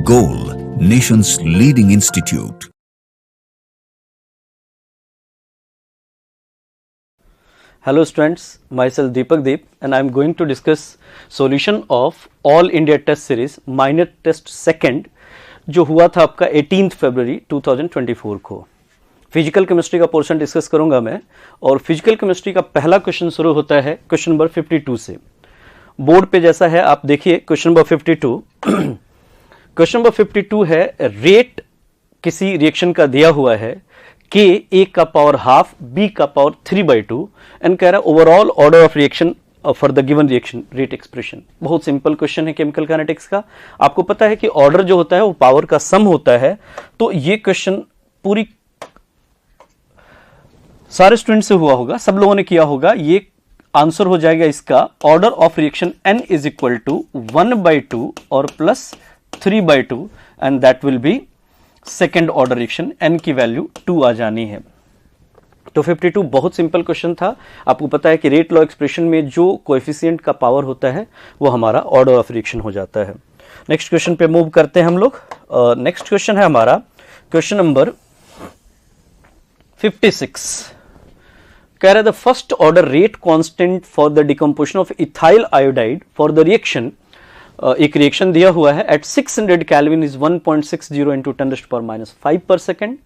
Goal, nation's leading institute. Hello students, myself Deepak Deep and I am going to discuss solution of All India Test Series Minor Test Second जो हुआ था आपका 18 फरवरी 2024 को। Physical chemistry का portion discuss करूंगा मैं और physical chemistry का पहला क्वेश्चन शुरू होता है क्वेश्चन नंबर 52 से। बोर्ड पे जैसा है आप देखिए क्वेश्चन नंबर 52। क्वेश्चन नंबर 52 है रेट किसी रिएक्शन का दिया हुआ है के ए का पावर हाफ बी का पावर 3/2 एंड कह रहा है overall order of reaction for the given reaction rate expression. बहुत सिंपल क्वेश्चन है केमिकल काइनेटिक्स का। आपको पता है कि ऑर्डर जो होता है वो पावर का सम होता है, तो ये क्वेश्चन पूरी सारे स्टूडेंट से हुआ होगा, सब लोगों ने किया होगा। ये आंसर हो जाएगा इसका order of reaction n is equal to 1/2 और plus 3/2 and that will be second order reaction. n की वैल्यू 2 आ जानी है। तो 52 बहुत सिंपल क्वेश्चन था। आपको पता है कि रेट लॉ एक्सप्रेशन में जो कोएफिशिएंट का पावर होता है वो हमारा ऑर्डर ऑफ रिएक्शन हो जाता है। नेक्स्ट क्वेश्चन पे मूव करते हैं हम लोग। नेक्स्ट क्वेश्चन है हमारा क्वेश्चन नंबर 56। कह रहा है the first order rate constant for the decomposition of ethyl iodide for the reaction. एक रिएक्शन दिया हुआ है एट 600 केल्विन इज 1.60 इंटू 10⁻⁵ पर सेकेंड।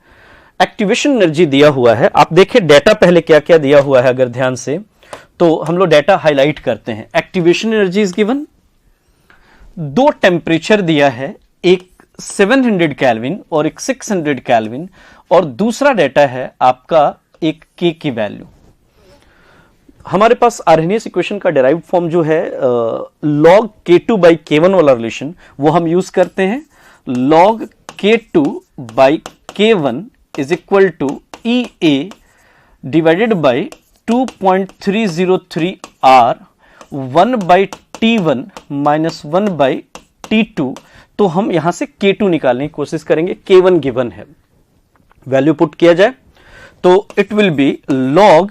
एक्टिवेशन एनर्जी दिया हुआ है। आप देखिए डेटा पहले क्या क्या दिया हुआ है, अगर ध्यान से तो हम लोग डेटा हाईलाइट करते हैं। एक्टिवेशन एनर्जी इज गिवन, दो टेम्परेचर दिया है, एक 700 केल्विन और एक 600 केल्विन, और दूसरा डेटा है आपका एक के की वैल्यू। हमारे पास आर्हेनियस इक्वेशन का डेराइव्ड फॉर्म जो है log k2 by k1 वाला रिलेशन वो हम यूज करते हैं। log k2 by k1 is equal to EA divided by 2.303 R 1 by T1 minus 1 by T2। तो हम यहां से k2 निकालने की कोशिश करेंगे, k1 गिवन है। वैल्यू पुट किया जाए तो it will be log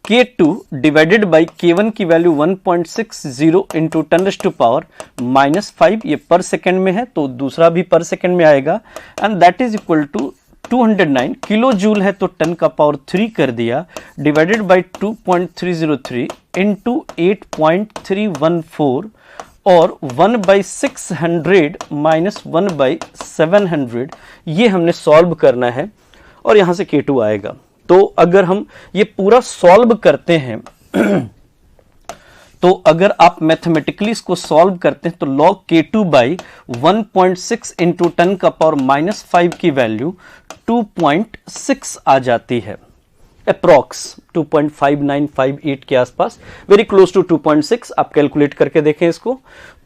k2 divided by k1 की वैल्यू 1.60 इंटू 10⁻⁻⁵ ये पर सेकेंड में है तो दूसरा भी पर सेकेंड में आएगा and that is equal to 209 kilo joule है तो 10⁻³ कर दिया डिवाइडेड बाई 2.303 इंटू 8.314 और 1/600 माइनस 1/700 ये हमने सॉल्व करना है और यहां से k2 आएगा। तो अगर हम ये पूरा सॉल्व करते हैं तो अगर आप मैथमेटिकली इसको सॉल्व करते हैं तो log k2 बाई 1.6 इंटू 10⁻⁻⁵ की वैल्यू 2.6 आ जाती है, अप्रॉक्स 2.5958 के आसपास, वेरी क्लोज टू 2.6। आप कैलकुलेट करके देखें इसको।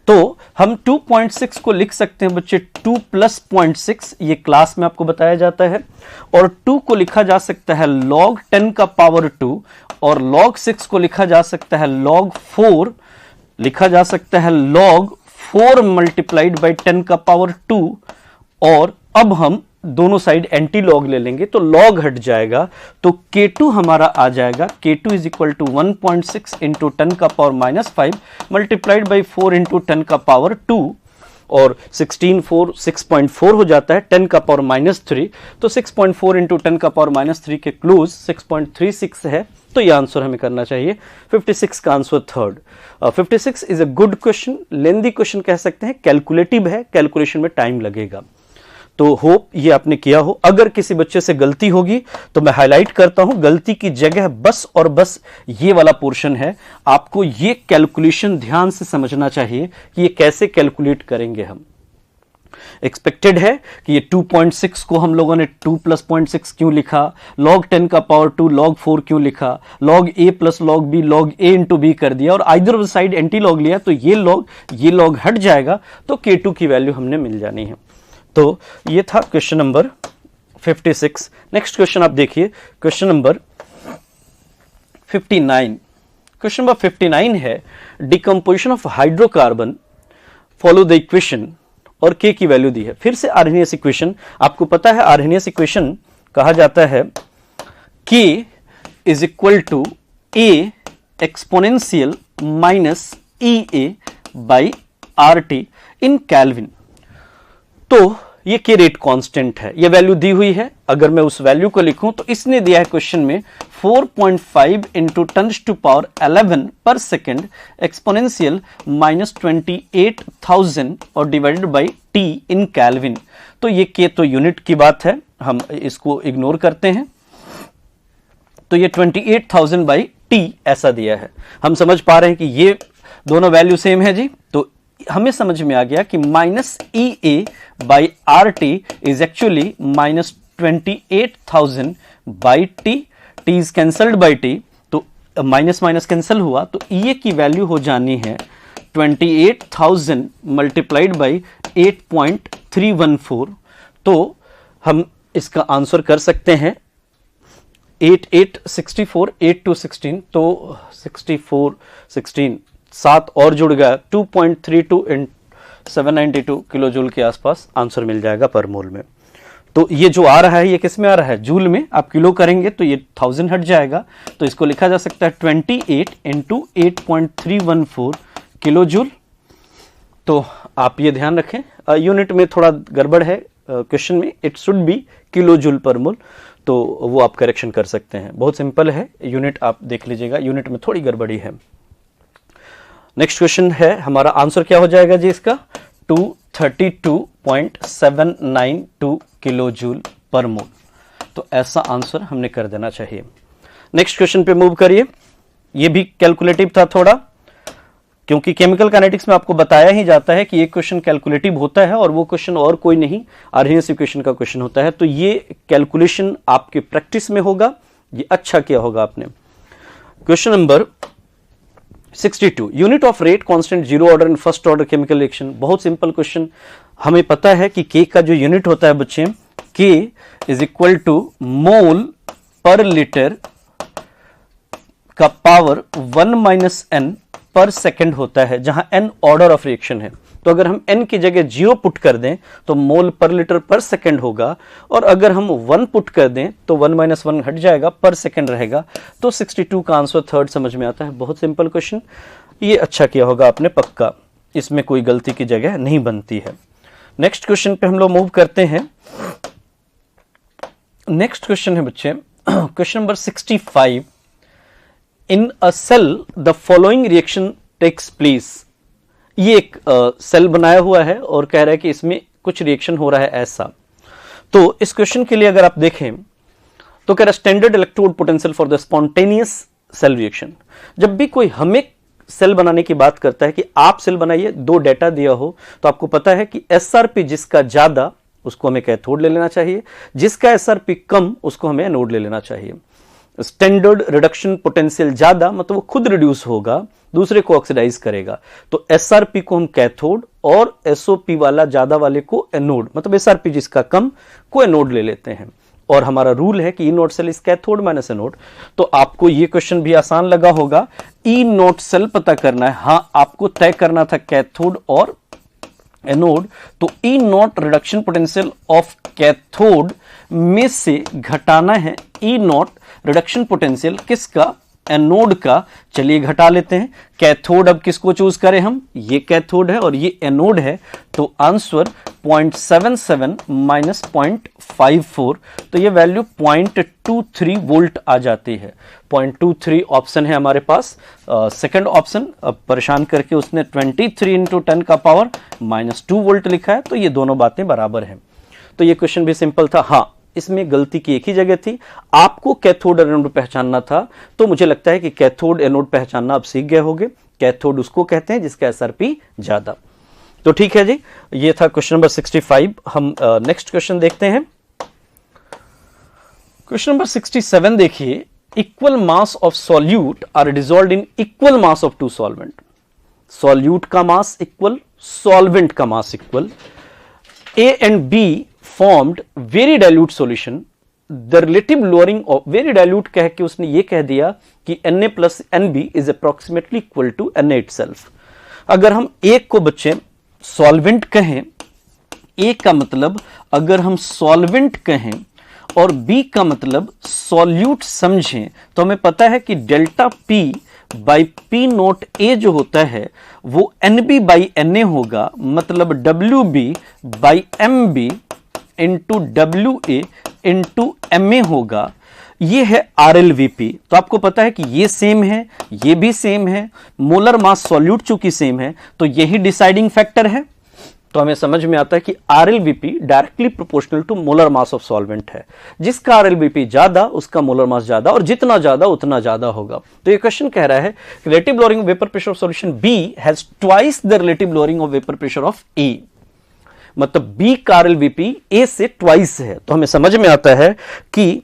तो हम 2.6 को लिख सकते हैं बच्चे 2 + 0.6, ये क्लास में आपको बताया जाता है, और 2 को लिखा जा सकता है log 10⁻² और log 6 को लिखा जा सकता है log 4, लिखा जा सकता है log 4 मल्टीप्लाइड बाई 10⁻²। और अब हम दोनों साइड एंटी लॉग ले लेंगे तो लॉग हट जाएगा, तो k2 हमारा आ जाएगा k2 is equal to 1.6 into 10⁻⁵ multiplied by 4 into 10⁻², और 6.4 हो जाता है 10⁻⁻3, तो 6.4 इंटू 10⁻⁻3 के क्लोज 6.36 है। तो ये आंसर हमें करना चाहिए 56 का answer third. 56 is a good question, lengthy question कह सकते हैं, कैलकुलेटिव है, कैलकुलेशन में टाइम लगेगा। तो होप ये आपने किया हो। अगर किसी बच्चे से गलती होगी तो मैं हाईलाइट करता हूं, गलती की जगह बस और बस ये वाला पोर्शन है। आपको ये कैलकुलेशन ध्यान से समझना चाहिए कि ये कैसे कैलकुलेट करेंगे हम। एक्सपेक्टेड है कि ये 2.6 को हम लोगों ने 2 + 0.6 क्यों लिखा, log 10⁻² log 4 क्यों लिखा, log a + log b log a into b कर दिया और either of side anti log लिया, तो ये log हट जाएगा, तो k2 की वैल्यू हमने मिल जानी है। तो ये था क्वेश्चन नंबर 56। नेक्स्ट क्वेश्चन आप देखिए क्वेश्चन नंबर 59। क्वेश्चन नंबर 59 है decomposition of hydrocarbon, follow the equation, और k की वैल्यू दी है। फिर से आर्हेनियस इक्वेशन, आपको पता है आर्हेनियस इक्वेशन कहा जाता है k is equal to a exponential minus EA by RT in kelvin. तो ये के रेट कांस्टेंट है, ये वैल्यू दी हुई है। अगर मैं उस वैल्यू को लिखूं तो इसने दिया है क्वेश्चन में 4.5 इंटू 10⁻11 पर सेकेंड एक्सपोनेंशियल -28,000 और divided by T in kelvin. तो ये के तो यूनिट की बात है, हम इसको इग्नोर करते हैं। तो ये 28,000 बाई टी ऐसा दिया है। हम समझ पा रहे हैं कि ये दोनों वैल्यू सेम है जी। तो हमें समझ में आ गया कि -EA by RT is actually -28,000 by T. T is cancelled by T, तो माइनस माइनस कैंसल हुआ, तो EA की वैल्यू हो जानी है 28,000 मल्टीप्लाइड बाई 8.314। तो हम इसका आंसर कर सकते हैं 8 8 64 8 2 16, तो 64 16 7 और जुड़ गया 2.32 इन 792 किलो जूल के आसपास आंसर मिल जाएगा पर मोल में। तो ये जो आ रहा है ये किस में आ रहा है, जूल में। आप किलो करेंगे तो ये 1000 हट जाएगा, तो इसको लिखा जा सकता है 28 इंटू 8.314 किलो जूल। तो आप ये ध्यान रखें, यूनिट में थोड़ा गड़बड़ है क्वेश्चन में, it should be kilo joule per mole, तो वो आप करेक्शन कर सकते हैं। बहुत सिंपल है, यूनिट आप देख लीजिएगा, यूनिट में थोड़ी गड़बड़ी है। नेक्स्ट क्वेश्चन है हमारा, आंसर क्या हो जाएगा जी इसका 232.792 किलो जूल पर मोल। तो ऐसा आंसर हमने कर देना चाहिए। नेक्स्ट क्वेश्चन पे मूव करिए। ये भी कैलकुलेटिव था थोड़ा, क्योंकि केमिकल काइनेटिक्स में आपको बताया ही जाता है कि एक क्वेश्चन कैलकुलेटिव होता है और वो क्वेश्चन और कोई नहीं, आर्हेनियस इक्वेशन का क्वेश्चन होता है। तो ये कैलकुलेशन आपके प्रैक्टिस में होगा, ये अच्छा किया होगा आपने। Question number 62, unit of rate constant zero order in first order chemical reaction. बहुत सिंपल क्वेश्चन, हमें पता है कि के का जो यूनिट होता है बच्चे, के इज इक्वल टू मोल पर लीटर का पावर 1 माइनस एन पर सेकेंड होता है, जहां एन ऑर्डर ऑफ रिएक्शन है। तो अगर हम एन की जगह 0 पुट कर दें तो मोल पर लीटर पर सेकेंड होगा, और अगर हम 1 पुट कर दें तो 1 माइनस 1 हट जाएगा, पर सेकेंड रहेगा। तो 62 का आंसर थर्ड समझ में आता है। बहुत सिंपल क्वेश्चन, ये अच्छा किया होगा आपने पक्का, इसमें कोई गलती की जगह नहीं बनती है। नेक्स्ट क्वेश्चन पे हम लोग मूव करते हैं। नेक्स्ट क्वेश्चन है बच्चे question number 65, in a cell the following reaction takes place. ये एक सेल बनाया हुआ है और कह रहा है कि इसमें कुछ रिएक्शन हो रहा है ऐसा। तो इस क्वेश्चन के लिए अगर आप देखें तो कह रहा है standard electrode potential for the spontaneous cell reaction. जब भी कोई हमें सेल बनाने की बात करता है कि आप सेल बनाइए, दो डेटा दिया हो, तो आपको पता है कि एसआरपी जिसका ज्यादा उसको हमें कैथोड ले लेना चाहिए, जिसका एसआरपी कम उसको हमें एनोड ले लेना चाहिए। स्टैंडर्ड रिडक्शन पोटेंशियल ज्यादा मतलब वो खुद रिड्यूस होगा, दूसरे को ऑक्सीडाइज करेगा। तो एसआरपी को हम कैथोड और एसओपी वाला ज्यादा वाले को एनोड, मतलब एसआरपी जिसका कम को एनोड ले लेते हैं। और हमारा रूल है कि E nought cell is cathode minus anode. तो आपको ये क्वेश्चन भी आसान लगा होगा, ई नोट सेल पता करना है। हाँ, आपको तय करना था कैथोड और एनोड। तो E nought reduction potential of cathode में से घटाना है ई नॉट रिडक्शन पोटेंशियल किसका, एनोड का। चलिए घटा लेते हैं। कैथोड अब किसको चूज करें हम, ये कैथोड है और ये एनोड है। तो आंसर 0.77 माइनस 0.54, तो ये वैल्यू 0.23 वोल्ट आ जाती है। 0.23 ऑप्शन है हमारे पास। सेकंड ऑप्शन अब परेशान करके उसने 23 इंटू 10 का पावर -2 वोल्ट लिखा है। तो ये दोनों बातें बराबर हैं। तो ये क्वेश्चन भी सिंपल था। हाँ, इसमें गलती की एक ही जगह थी, आपको कैथोड और एनोड पहचानना था। तो मुझे लगता है कि कैथोड एनोड पहचानना अब सीख गए होंगे। कैथोड उसको कहते हैं जिसका एसआरपी ज्यादा। तो ठीक है जी, ये था क्वेश्चन नंबर 65। हम नेक्स्ट क्वेश्चन देखते हैं। क्वेश्चन नंबर 67 देखिए, equal mass of solute are dissolved in equal mass of two solvent. Solute का मास इक्वल, सॉल्वेंट का mass equal. A and B formed very dilute solution, the relative lowering of very dilute कह के उसने ये कह दिया कि Na plus Nb is approximately equal to Na itself। अगर हम एक को बच्चे सॉल्वेंट कहें, ए का मतलब अगर हम सॉल्वेंट कहें और बी का मतलब सॉल्यूट समझें, तो हमें पता है कि delta P by P nought A जो होता है वो NB बाई NA होगा, मतलब WB by MB into WA into MA होगा। ये है RLVP। तो आपको पता है कि ये सेम है, ये भी सेम है, मोलर मास सॉल्यूट चूंकि सेम है तो यही डिसाइडिंग फैक्टर है। तो हमें समझ में आता है कि RLVP directly proportional to molar mass of solvent है। जिसका RLVP ज्यादा उसका मोलर मास ज्यादा, और जितना ज्यादा उतना ज्यादा होगा। तो ये क्वेश्चन कह रहा है relative lowering of vapour pressure of solution B has twice the relative lowering of vapour pressure of A, मतलब B का RLVP A से ट्वाइस है। तो हमें समझ में आता है कि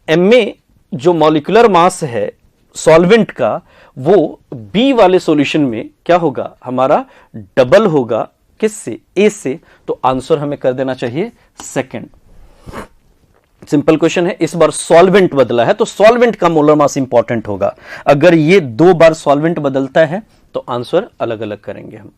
MA जो मॉलिक्यूलर मास है सॉल्वेंट का वो B वाले सॉल्यूशन में क्या होगा, हमारा डबल होगा। किससे? A से। तो आंसर हमें कर देना चाहिए सेकंड। सिंपल क्वेश्चन है, इस बार सॉल्वेंट बदला है तो सॉल्वेंट का मोलर मास इंपॉर्टेंट होगा। अगर ये 2 बार सॉल्वेंट बदलता है तो आंसर अलग अलग करेंगे हम।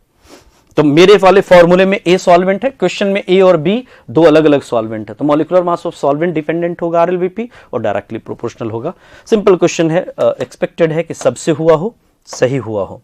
तो मेरे वाले फॉर्मूले में A सॉल्वेंट है, क्वेश्चन में A और B 2 अलग अलग सॉल्वेंट है, तो molecular mass of solvent dependent होगा RLVP और डायरेक्टली प्रोपोर्शनल होगा। सिंपल क्वेश्चन है, एक्सपेक्टेड है कि सबसे हुआ हो, सही हुआ हो।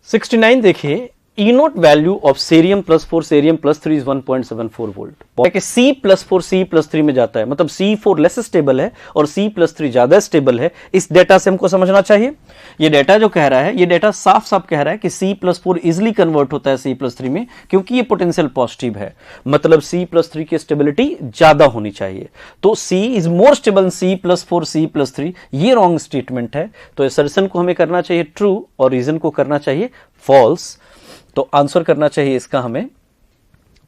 69 देखिए, E note value of cerium +4 cerium +3 is 1.74 volt. C+4 C+3 में जाता है, मतलब C4 लेस स्टेबल है और C+3 ज्यादा स्टेबल है। इस डेटा से हमको समझना चाहिए, ये डेटा जो कह रहा है, ये डेटा साफ साफ कह रहा है कि C+4 इजिली कन्वर्ट होता है C+3 में, क्योंकि ये पोटेंशियल पॉजिटिव है, मतलब C+3 की स्टेबिलिटी ज्यादा होनी चाहिए। तो C is more stable C+4 C+3, ये रॉन्ग स्टेटमेंट है। तो असर्शन को हमें करना चाहिए ट्रू और रीजन को करना चाहिए फॉल्स। तो आंसर करना चाहिए इसका हमें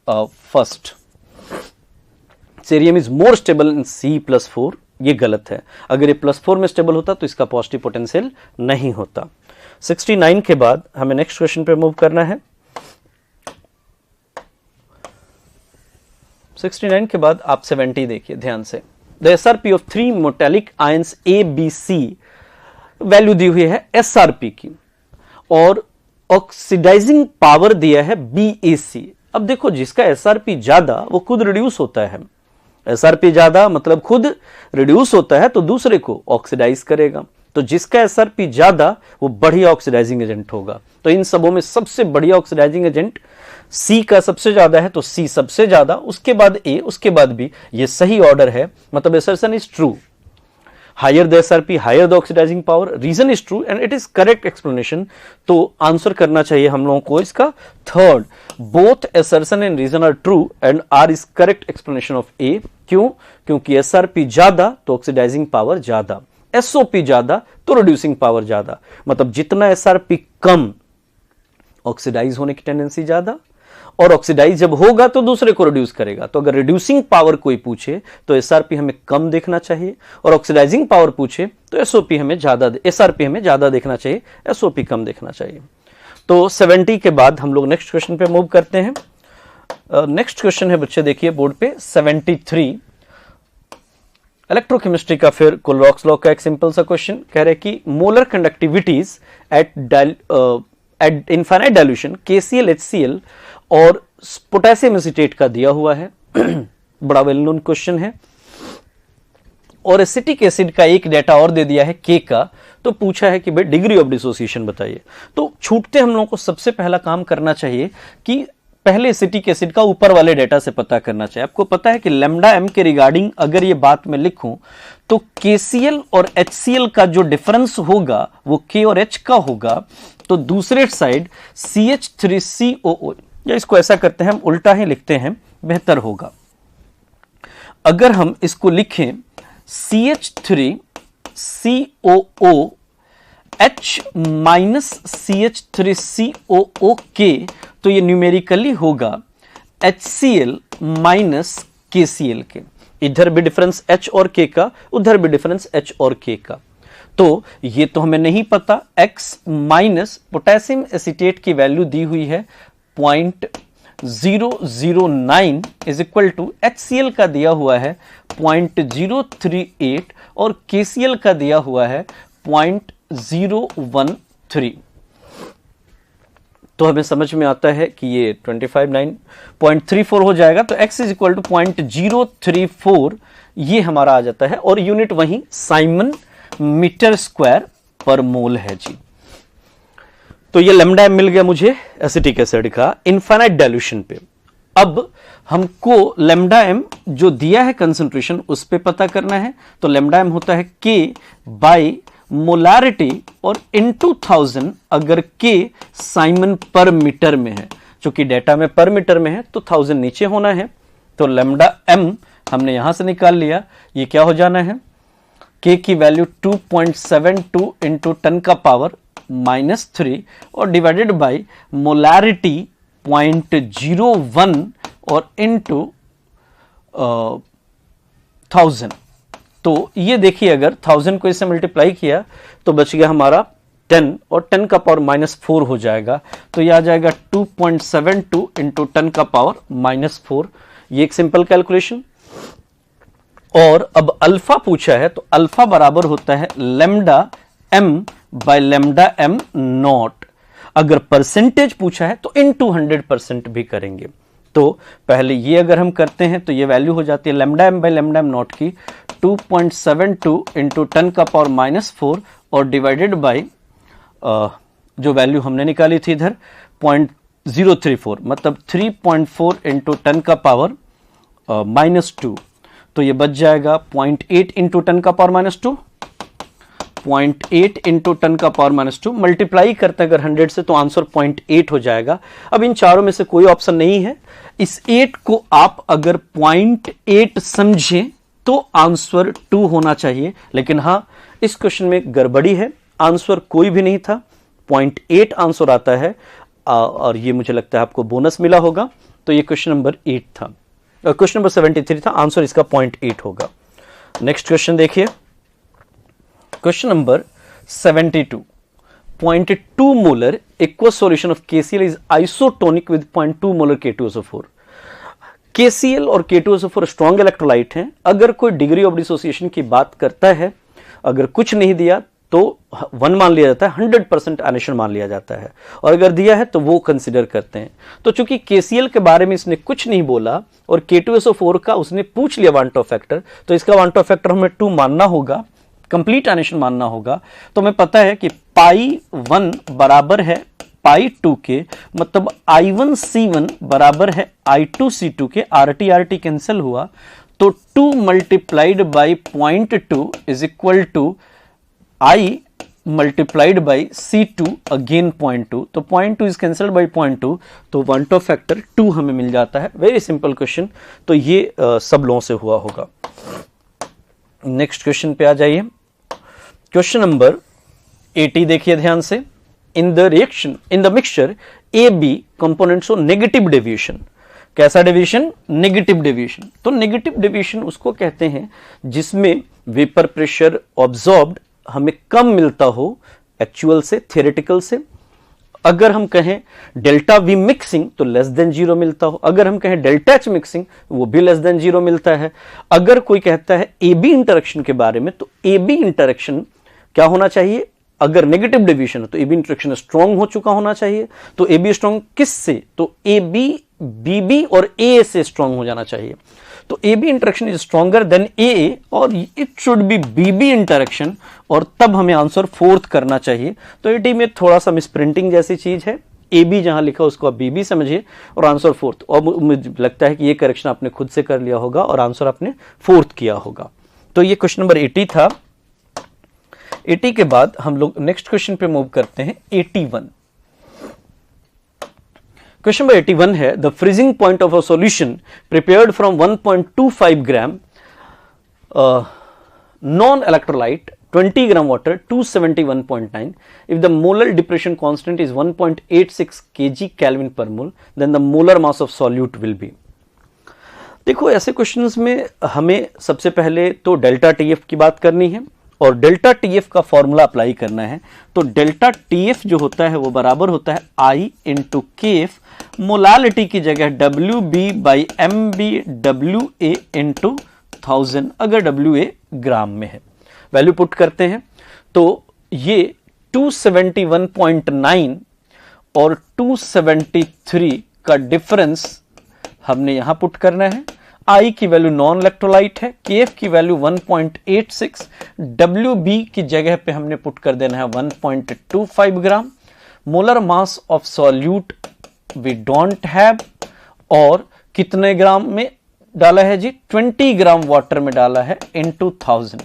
first, cerium is more stable in C+4, ये गलत है। अगर ये +4 में स्टेबल होता तो इसका पॉजिटिव पोटेंशियल नहीं होता। 69 के बाद हमें नेक्स्ट क्वेश्चन पे मूव करना है। 69 के बाद आप 70 देखिए ध्यान से। The SRP of 3 metallic ions ABC, value दी हुई है SRP की, और ऑक्सीडाइजिंग पावर दिया है BAC। अब देखो, जिसका SRP ज्यादा वो खुद रिड्यूस होता है। SRP ज्यादा मतलब खुद रिड्यूस होता है तो दूसरे को ऑक्सीडाइज करेगा। तो जिसका SRP ज्यादा वो बढ़िया ऑक्सीडाइजिंग एजेंट होगा। तो इन सबों में सबसे बढ़िया ऑक्सीडाइजिंग एजेंट C का सबसे ज्यादा है, तो C सबसे ज्यादा, उसके बाद A, उसके बाद B। ये सही ऑर्डर है, मतलब assertion is true. Higher the SRP, higher the oxidizing power. Reason is true and it is correct explanation. तो आंसर करना चाहिए हम लोगों को इसका third. Both assertion and reason are true and R is correct explanation of A. क्यों? क्योंकि SRP ज्यादा तो ऑक्सीडाइजिंग पावर ज्यादा, SOP ज्यादा तो रिड्यूसिंग पावर ज्यादा। मतलब जितना SRP कम, ऑक्सीडाइज होने की टेंडेंसी ज्यादा, और ऑक्सीडाइज जब होगा तो दूसरे को रिड्यूस करेगा। तो अगर रिड्यूसिंग पावर कोई पूछे तो SRP हमें कम देखना चाहिए, और ऑक्सीडाइजिंग पावर पूछे तो SRP हमें ज्यादा देखना चाहिए, SOP कम देखना चाहिए। तो 70 के बाद हम लोग नेक्स्ट क्वेश्चन पे मूव करते हैं। नेक्स्ट क्वेश्चन है बच्चे देखिए बोर्ड पे 73, इलेक्ट्रोकेमिस्ट्री का, फिर कोलरॉक्स लॉ का एक सिंपल सा क्वेश्चन। कह रहे कि molar conductivities eight infinite dilution KCl HCl और पोटेशियम एसीटेट का दिया हुआ है। बड़ा वेल नोन क्वेश्चन है। और एसिटिक एसिड का एक डेटा और दे दिया है K का। तो पूछा है कि भाई डिग्री ऑफ डिसोसिएशन बताइए। तो छूटते हम लोगों को सबसे पहला काम करना चाहिए कि पहले एसिटिक एसिड का ऊपर वाले डेटा से पता करना चाहिए। आपको पता है कि लैम्डा m के रिगार्डिंग अगर ये बात मैं लिखूं तो KCl और HCl का जो डिफरेंस होगा वो K और H का होगा। तो दूसरे साइड CH3COO, या इसको ऐसा करते हैं हम उल्टा ही लिखते हैं, बेहतर होगा। अगर हम इसको लिखें CH3COO H minus CH3COO K, तो ये न्यूमेरिकली होगा HCl माइनस KCl के। इधर भी डिफरेंस H और K का, उधर भी डिफरेंस H और K का। तो ये तो हमें नहीं पता। X माइनस पोटेशियम एसीटेट की वैल्यू दी हुई है 0.009 इज इक्वल टू HCl का दिया हुआ है 0.038 और KCl का दिया हुआ है 0.013। तो हमें समझ में आता है कि ये 25.9.34 हो जाएगा। तो x इज इक्वल टू 0.034 ये हमारा आ जाता है, और यूनिट वहीं साइमन मीटर स्क्वायर पर मोल है जी। तो ये लैम्डा m मिल गया मुझे एसिटिक एसिड का इनफाइनाइट डाइल्यूशन पे। अब हमको लैम्डा m जो दिया है कंसंट्रेशन उस पे पता करना है। तो लैम्डा m होता है K बाई मोलारिटी और इनटू 1000 अगर K साइमन पर मीटर में है, चूंकि डेटा में पर मीटर में है तो 1000 नीचे होना है। तो लैम्डा m हमने यहां से निकाल लिया, ये क्या हो जाना है, K की वैल्यू 2.72 इंटू 10 का पावर -3 और डिवाइडेड बाई मोलारिटी 0.01 और इंटू 1000। तो ये देखिए अगर 1000 को इससे मल्टीप्लाई किया तो बच गया हमारा 10 और 10 का पावर -4 हो जाएगा। तो ये आ जाएगा 2.72 इंटू 10 का पावर -4। ये एक सिंपल कैलकुलेशन। और अब अल्फा पूछा है तो अल्फा बराबर होता है lambda m by lambda m not. अगर परसेंटेज पूछा है तो इनटू 100% भी करेंगे। तो पहले ये अगर हम करते हैं तो ये वैल्यू हो जाती है lambda m by lambda m not की 2.72 इंटू 10 का पावर -4 और डिवाइडेड बाई जो वैल्यू हमने निकाली थी इधर 0.034 मतलब 3.4 इंटू 10 का पावर -2। तो ये बच जाएगा 0.8 इंटू 10 का पावर -2, 0.8 इंटू 10 का पावर -2 मल्टीप्लाई करते हैं अगर 100 से तो आंसर 0.8 हो जाएगा। अब इन चारों में से कोई ऑप्शन नहीं है, इस 8 को आप अगर 0.8 समझें तो आंसर 2 होना चाहिए। लेकिन हाँ, इस क्वेश्चन में गड़बड़ी है, आंसर कोई भी नहीं था, 0.8 आंसर आता है और ये मुझे लगता है आपको बोनस मिला होगा। तो ये क्वेश्चन नंबर 8 था, क्वेश्चन नंबर 73 था, आंसर इसका 0.8 होगा। नेक्स्ट क्वेश्चन देखिए, question number 72, 0.2 molar aqueous solution of KCl is isotonic with 0.2 molar K2SO4। KCl और K2SO4 स्ट्रॉन्ग इलेक्ट्रोलाइट हैं। अगर कोई डिग्री ऑफ डिसोसिएशन की बात करता है, अगर कुछ नहीं दिया तो 1 मान लिया जाता है, 100% एनेशन मान लिया जाता है, और अगर दिया है तो वो कंसिडर करते हैं। तो चूंकि KCl के बारे में इसने कुछ नहीं बोला और K2SO4 का उसने पूछ लिया वांट ऑफ फैक्टर, तो इसका वांट ऑफ फैक्टर हमें 2 मानना होगा, कंप्लीट एनेशन मानना होगा। तो हमें पता है कि π1 बराबर है π2 के, मतलब I1C1 बराबर है I2C2 के, RT कैंसिल हुआ तो 2 multiplied by 0.2 is equal to I multiplied by C2 again 0.2। तो 0.2 इज कैंसिल्ड बाई 0.2, तो वांट ऑफ फैक्टर 2 हमें मिल जाता है। वेरी सिंपल क्वेश्चन, तो ये सब लोगों से हुआ होगा। नेक्स्ट क्वेश्चन पे आ जाइए, क्वेश्चन नंबर 80 देखिए ध्यान से। In the reaction in the mixture A B components of negative deviation. कैसा डेविएशन? Negative deviation. तो नेगेटिव डेविएशन उसको कहते हैं जिसमें वेपर प्रेशर ऑब्जॉर्ब्ड हमें कम मिलता हो एक्चुअल से, थियोरेटिकल से। अगर हम कहें डेल्टा वी मिक्सिंग तो लेस देन 0 मिलता हो, अगर हम कहें डेल्टा एच मिक्सिंग वो भी लेस देन 0 मिलता है। अगर कोई कहता है ए बी इंटरेक्शन के बारे में तो ए बी इंटरेक्शन क्या होना चाहिए? अगर नेगेटिव डेविएशन है तो ए बी इंटरेक्शन स्ट्रॉन्ग हो चुका होना चाहिए। तो ए बी स्ट्रॉन्ग किससे? तो ए बी बी बी और ए से स्ट्रॉन्ग हो जाना चाहिए। तो A B interaction is stronger than A और it should be B B interaction, और तब हमें आंसर 4th करना चाहिए। तो एटी में थोड़ा सा मिसप्रिंटिंग जैसी चीज है, ए बी जहां लिखा उसको आप बी बी समझिए और आंसर 4th। और मुझे लगता है कि ये करेक्शन आपने खुद से कर लिया होगा और आंसर आपने 4th किया होगा। तो ये क्वेश्चन नंबर 80 था। 80 के बाद हम लोग नेक्स्ट क्वेश्चन पे मूव करते हैं, 81। क्वेश्चन नंबर 81 है, the freezing point of a solution prepared from 1.25 gram non electrolyte 20 gram water 271.9 if the molar depression constant is 1.86 kg Kelvin per mole then the molar mass of solute will be। देखो ऐसे questions में हमें सबसे पहले तो delta TF की बात करनी है और डेल्टा टीएफ का फॉर्मूला अप्लाई करना है। तो डेल्टा टीएफ जो होता है वो बराबर होता है I into K F, molality की जगह W B by M B W A into 1000 अगर डब्ल्यू ए ग्राम में है। वैल्यू पुट करते हैं तो ये 271.9 और 273 का डिफरेंस हमने यहां पुट करना है। आई की वैल्यू नॉन इलेक्ट्रोलाइट है, केएफ की वैल्यू 1.86, डब्ल्यूबी की जगह पे हमने पुट कर देना है 1.25 ग्राम, molar mass of solute we don't have, और कितने ग्राम में डाला है जी, 20 ग्राम वाटर में डाला है इनटू 1000।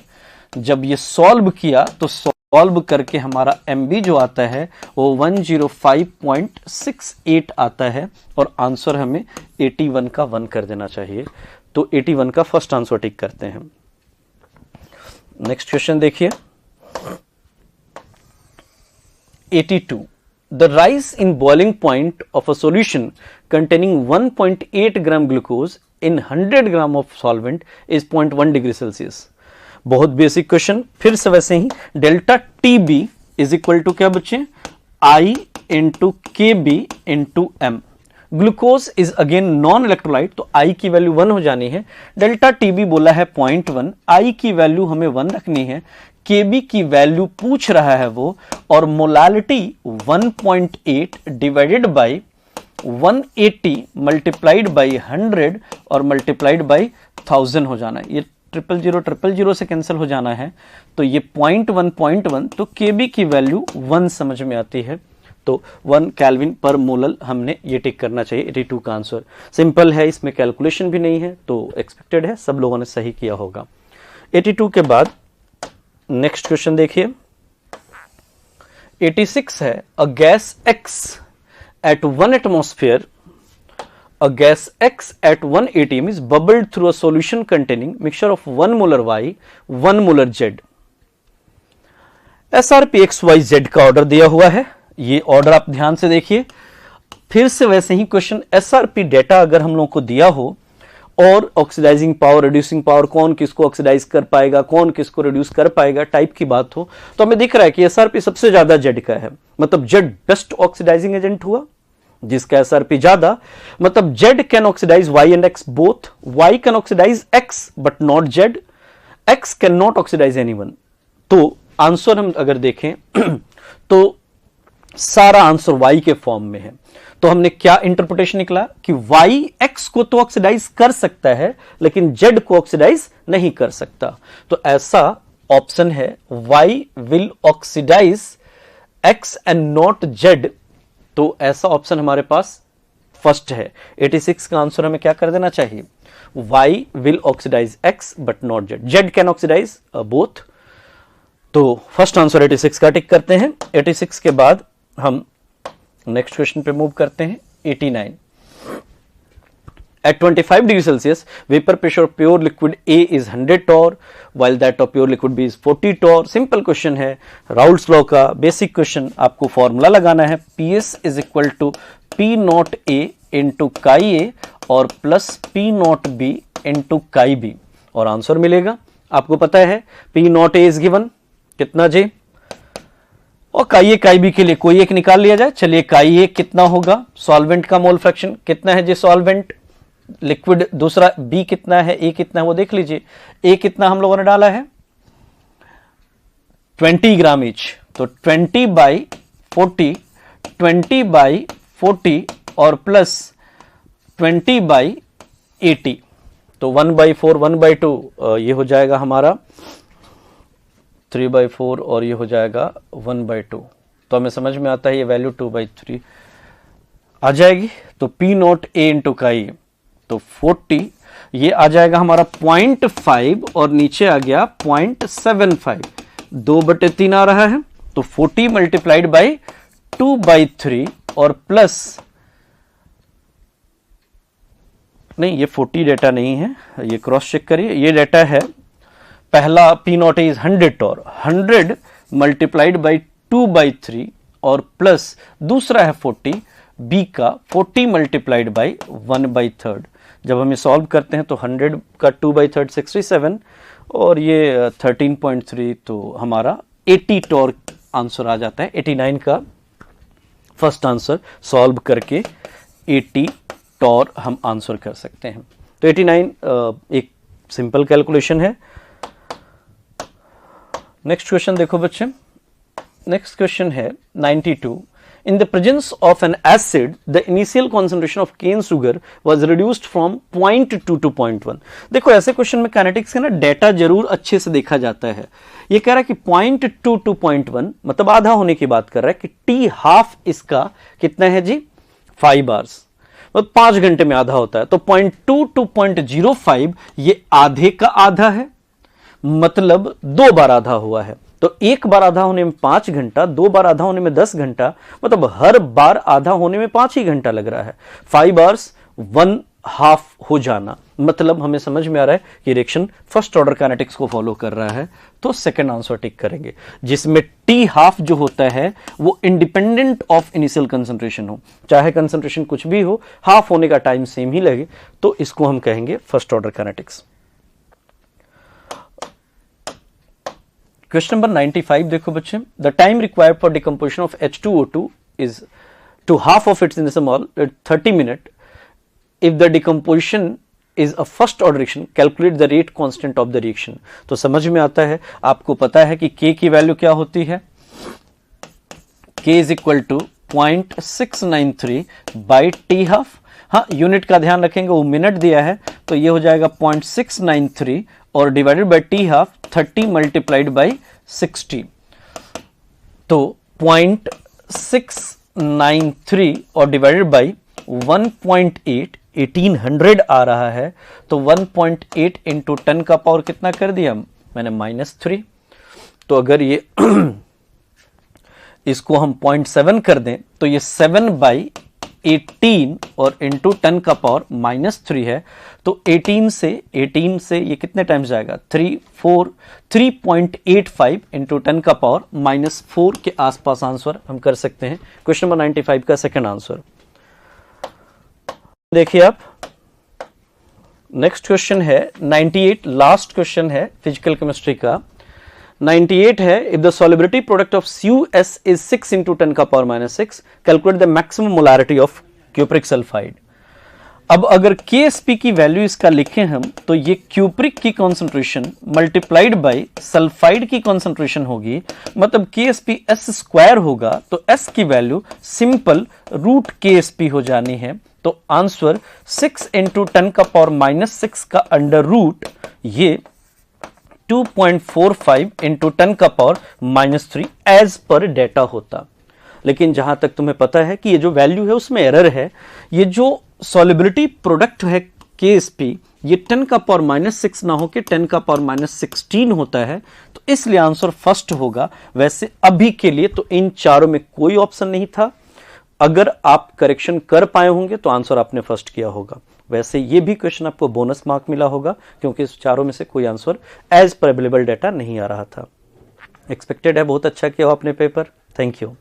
जब ये सॉल्व किया तो सॉल्व करके हमारा एमबी जो आता है वो 105.68 आता है, और आंसर हमें 81 का 1 कर देना चाहिए। तो 81 का फर्स्ट आंसर टिक करते हैं। नेक्स्ट क्वेश्चन देखिए 82, the rise in boiling point of a solution containing 1.8 gram glucose in 100 gram of solvent is 0.1 degree Celsius. बहुत बेसिक क्वेश्चन, फिर से वैसे ही delta T B is equal to क्या बच्चे, i into K B into M. Glucose is again non electrolyte, तो i की value 1 हो जानी है। डेल्टा टी बी बोला है 0.1, आई की वैल्यू हमें 1 रखनी है, केबी की वैल्यू पूछ रहा है वो, और molality 1.8 divided by 180 multiplied by 100 और मल्टीप्लाइड बाई 1000 हो जाना है। ये 000 से कैंसिल हो जाना है, तो ये 0.1, तो केबी की वैल्यू 1 समझ में आती है, तो 1 केल्विन पर मोलल हमने ये टिक करना चाहिए। 82 का आंसर सिंपल है, इसमें कैलकुलेशन भी नहीं है, तो एक्सपेक्टेड है, सब लोगों ने सही किया होगा। 82 के बाद नेक्स्ट क्वेश्चन देखिए 86 है, a gas X at 1 atmosphere, a gas X at 1 atm is bubbled through a solution containing mixture of 1 molar Y, 1 molar Z. SRP XYZ का ऑर्डर दिया हुआ है, ये ऑर्डर आप ध्यान से देखिए। फिर से वैसे ही क्वेश्चन, SRP डेटा अगर हम लोगों को दिया हो और ऑक्सीडाइजिंग पावर, रिड्यूसिंग पावर, कौन किसको ऑक्सीडाइज कर पाएगा, कौन किसको रिड्यूस कर पाएगा, टाइप की बात हो, तो हमें दिख रहा है कि SRP सबसे ज्यादा Z का है, मतलब Z बेस्ट ऑक्सीडाइजिंग एजेंट हुआ, जिसका एसआरपी ज्यादा, मतलब Z can oxidise Y and X both, Y can oxidise X but not Z, X can not oxidise anyone. तो आंसर हम अगर देखें तो सारा आंसर Y के फॉर्म में है, तो हमने क्या इंटरप्रिटेशन निकला कि Y X को तो ऑक्सीडाइज कर सकता है लेकिन Z को ऑक्सीडाइज नहीं कर सकता, तो ऐसा ऑप्शन है Y will oxidise X and not Z, तो ऐसा ऑप्शन हमारे पास फर्स्ट है। 86 का आंसर हमें क्या कर देना चाहिए, Y will oxidise X but not Z, Z can oxidise both, तो फर्स्ट आंसर 86 का टिक करते हैं। 86 के बाद हम नेक्स्ट क्वेश्चन पे मूव करते हैं 89, at 25 degree Celsius vapor pressure of pure liquid A is 100 torr while that of pure liquid B is 40 torr। Simple question है, राउल्स लॉ का बेसिक क्वेश्चन, आपको फॉर्मूला लगाना है PS is equal to P not A into chi A और plus P not B into chi B, और answer मिलेगा। आपको पता है P not A is given कितना J, और काई A काई B के लिए कोई एक निकाल लिया जाए। चलिए काई A कितना होगा, सॉल्वेंट का मोल फ्रैक्शन कितना है जी, सॉल्वेंट लिक्विड, दूसरा B कितना है, A कितना है वो देख लीजिए। A कितना हम लोगों ने डाला है 20 ग्राम ईच, तो 20 बाई 40, 20 बाई 40 और प्लस 20 बाई 80, तो 1/4 1/2 ये हो जाएगा हमारा 3/4 और ये हो जाएगा 1/2, तो हमें समझ में आता है ये वैल्यू 2/3 आ जाएगी। तो P नॉट A इंटू काई, तो 40 ये आ जाएगा हमारा 0.5 और नीचे आ गया 0.75, 2/3 आ रहा है, तो 40 मल्टीप्लाइड बाई 2/3 और प्लस, नहीं ये 40 डेटा नहीं है, ये क्रॉस चेक करिए, ये डेटा है पहला P not is 100 torr, 100 multiplied by 2/3 और प्लस दूसरा है 40 B का 40 मल्टीप्लाइड बाई 1/3। जब हम ये सॉल्व करते हैं तो 100 का 2/3 67 और ये 13.3, तो हमारा 80 टॉर आंसर आ जाता है। 89 का फर्स्ट आंसर सॉल्व करके 80 टॉर हम आंसर कर सकते हैं। तो 89 एक सिंपल कैलकुलेशन है। नेक्स्ट क्वेश्चन देखो बच्चे, नेक्स्ट क्वेश्चन है 92, In the presence of an acid, the initial concentration of cane sugar was reduced from 0.2 to 0.1. देखो ऐसे क्वेश्चन में काइनेटिक्स का ना डेटा जरूर अच्छे से देखा जाता है। ये कह रहा है कि 0.2 टू 0.1 मतलब आधा होने की बात कर रहा है कि t हाफ इसका कितना है जी 5 आवर्स, मतलब 5 घंटे में आधा होता है। तो 0.2 टू 0.05 ये आधे का आधा है, मतलब 2 बार आधा हुआ है। तो एक बार आधा होने में 5 घंटा, 2 बार आधा होने में 10 घंटा, मतलब हर बार आधा होने में 5 ही घंटा लग रहा है। 5 आवर्स 1 हाफ हो जाना, मतलब हमें समझ में आ रहा है कि रिएक्शन फर्स्ट ऑर्डर काइनेटिक्स को फॉलो कर रहा है। तो सेकंड आंसर टिक करेंगे, जिसमें टी हाफ जो होता है वो इंडिपेंडेंट ऑफ इनिशियल कंसंट्रेशन हो, चाहे कंसंट्रेशन कुछ भी हो, हाफ होने का टाइम सेम ही लगे, तो इसको हम कहेंगे first order kinetics. Question number 95 देखो बच्चे, the time required for decomposition of H2O2 is to half of its in small 30 minute. If the decomposition is a first order reaction, calculate the rate constant of the reaction. तो समझ में आता है, आपको पता है कि K की वैल्यू क्या होती है, K is equal to 0.693 by T half. हाँ, यूनिट का ध्यान रखेंगे, वो मिनट दिया है, तो ये हो जाएगा 0.693 और divided by T half 30 multiplied by 60। तो 0.693 और डिवाइडेड बाई 1.8, 1800 आ रहा है। तो 1.8 इंटू 10 का पावर कितना कर दिया मैंने, -3। तो अगर ये इसको हम 0.7 कर दें तो ये 7/18 और इंटू 10 का पावर -3 है। तो 18 से ये कितने टाइम्स जाएगा, 3.85 इंटू 10 का पावर -4 के आसपास आंसर हम कर सकते हैं क्वेश्चन नंबर 95 का सेकंड आंसर। देखिए आप, नेक्स्ट क्वेश्चन है 98, लास्ट क्वेश्चन है फिजिकल केमिस्ट्री का। 98 है, if the solubility product of CuS is 6 into 10 का power -6, calculate the maximum molarity of cupric sulphide. अब अगर KSP की वैल्यू इसका लिखें हम, तो ये क्यूप्रिक की कॉन्सेंट्रेशन मल्टीप्लाइड बाई सल्फाइड की कॉन्सेंट्रेशन होगी, मतलब KSP S² होगा। तो S की वैल्यू सिंपल √KSP हो जानी है। तो आंसर 6 इंटू 10 का पावर -6 का अंडर रूट ये 2.45 इंटू 10 का पावर -3 एज पर डेटा होता। लेकिन जहां तक तुम्हें पता है कि ये जो वैल्यू है उसमें एरर है। ये जो सॉल्युबिलिटी प्रोडक्ट है KSP, ये 10 का पावर -6 ना होकर 10 का पावर -16 होता है, तो इसलिए आंसर फर्स्ट होगा। वैसे अभी के लिए तो इन चारों में कोई ऑप्शन नहीं था। अगर आप करेक्शन कर पाए होंगे तो आंसर आपने फर्स्ट किया होगा। वैसे ये भी क्वेश्चन आपको बोनस मार्क मिला होगा, क्योंकि इस चारों में से कोई आंसर एज पर अवेलेबल डाटा नहीं आ रहा था। एक्सपेक्टेड है बहुत अच्छा किया आपने पेपर। Thank you.